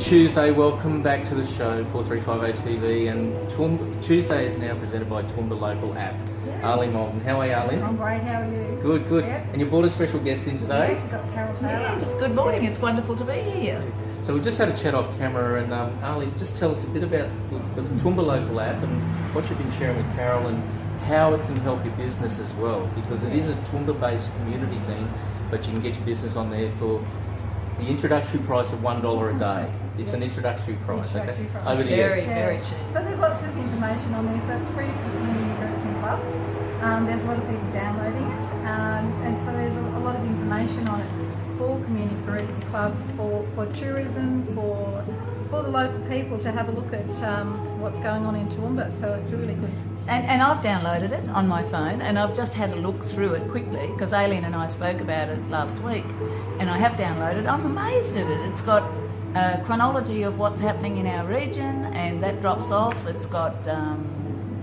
Tuesday. Welcome back to the show, 435 ATV, and Tuesday is now presented by Toowoomba Local App. Yeah. Arlene Malton. How are you, Arlene? I'm great, how are you? Good, good. Yep. And you brought a special guest in today? Yes, I've got Carol Taylor. Yes, good morning. It's wonderful to be here. So we just had a chat off camera, and Arlene, just tell us a bit about the Toowoomba Local App and what you've been sharing with Carol and how it can help your business as well, because it is a Toowoomba-based community thing, but you can get your business on there for the introductory price of $1 a day. It's an introductory price, Introductory okay? price. Over It's to you. very cheap. So there's lots of information on there, so it's free for community groups and clubs. There's a lot of people downloading it, and so there's a lot of information on it for community groups, clubs, for tourism, for the local people to have a look at what's going on in Toowoomba, so it's really good. And I've downloaded it on my phone, and I've just had a look through it quickly because Aileen and I spoke about it last week, and I have downloaded. I'm amazed at it. It's got a chronology of what's happening in our region, and that drops off. It's got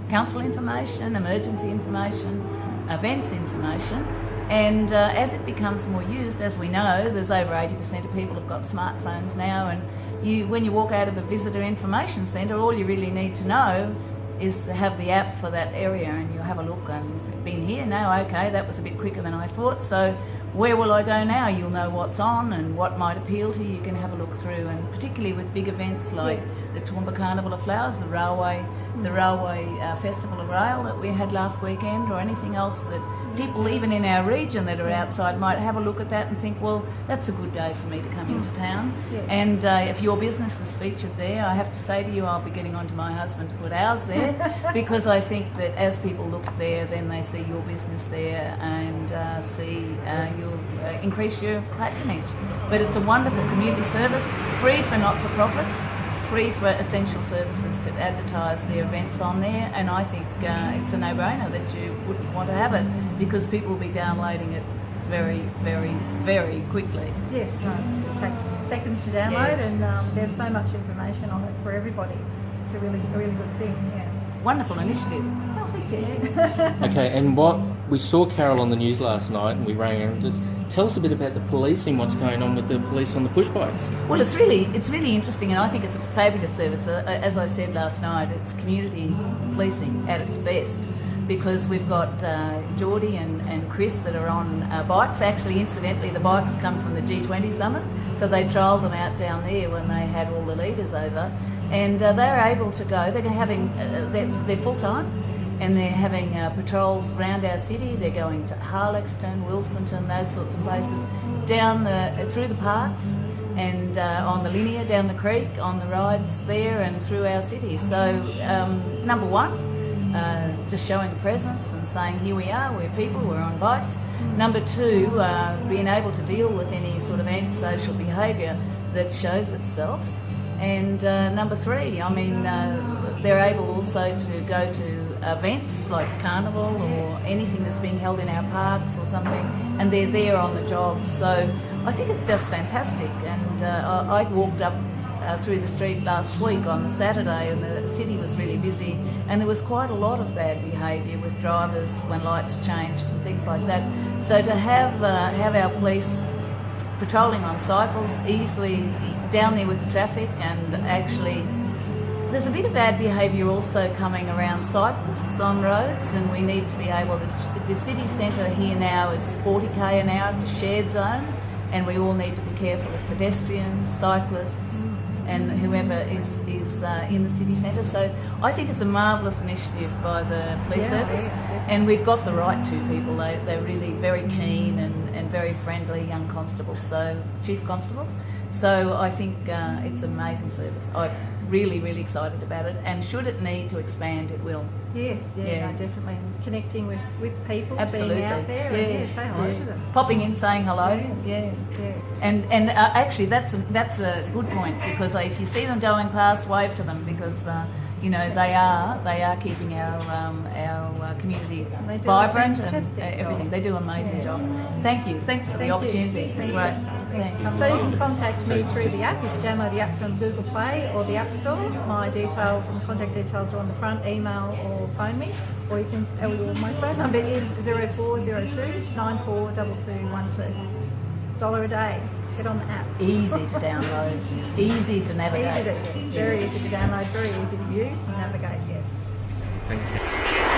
council information, emergency information, events information, and as it becomes more used, as we know, there's over 80% of people have got smartphones now, and when you walk out of a visitor information centre, all you really need to know is to have the app for that area, and you'll have a look and been here now, okay, that was a bit quicker than I thought, so where will I go now? You'll know what's on and what might appeal to you. You can have a look through, and particularly with big events like the Toowoomba Carnival of Flowers, the Railway Festival of Rail that we had last weekend, or anything else that people even in our region that are outside might have a look at that and think, well, that's a good day for me to come into town. Yeah. And if your business is featured there, I have to say to you, I'll be getting on to my husband to put ours there because I think that as people look there, then they see your business there and you'll increase your patronage. But it's a wonderful community service, free for not-for-profits, free for essential services to advertise their events on there, and I think it's a no-brainer that you wouldn't want to have it because people will be downloading it very, very, very quickly. Yes, it takes seconds to download, Yes. and there's so much information on it for everybody. It's a really good thing, yeah. Wonderful initiative. Oh, thank you. Okay, and what we saw Carol on the news last night, and we rang her and just tell us a bit about the policing, what's going on with the police on the push bikes. Well, it's really interesting, and I think it's a fabulous service. As I said last night, it's community policing at its best because we've got Geordie and Chris that are on bikes. Actually, incidentally, the bikes come from the G20 summit, so they trialled them out down there when they had all the leaders over, and they're able to go. They're having they're full time. And they're having patrols around our city. They're going to Harlexton, Wilsonton, those sorts of places, down through the parks and on the linear, down the creek, on the rides there and through our city. So, number one, just showing a presence and saying, here we are, we're people, we're on bikes. Number two, being able to deal with any sort of antisocial behaviour that shows itself. And number three, I mean, they're able also to go to events like Carnival or anything that's being held in our parks or something, and they're there on the job. So I think it's just fantastic. And I walked up through the street last week on the Saturday, and the city was really busy, and there was quite a lot of bad behaviour with drivers when lights changed and things like that. So to have our police patrolling on cycles, easily down there with the traffic, and actually there's a bit of bad behaviour also coming around cyclists on roads, and we need to be able to, the city centre here now is 40k an hour, it's a shared zone, and we all need to be careful of pedestrians, cyclists and whoever is in the city centre. So I think it's a marvellous initiative by the police service, and we've got the right two people. They're really very keen and very friendly young constables, so chief constables. So I think it's an amazing service. I'm really excited about it, and should it need to expand, it will. Yes, Yeah. no, definitely. Connecting with people, Absolutely. being out there, and say hello to them. Popping in, saying hello. Yeah. And actually, that's a good point, because if you see them going past, wave to them, because they are keeping our community They do a vibrant and fantastic everything. job. They do an amazing Yeah. job. Thank you. Thanks for the opportunity. It's great. Thanks. So you can contact me through the app. You can download the app from Google Play or the App Store. My details and contact details are on the front. Email or phone me, or you can. My phone number is 0402 942212. $1 a day. get on the app. Easy to download, easy to navigate. Very easy to download, very easy to use and navigate, yeah. Thank you.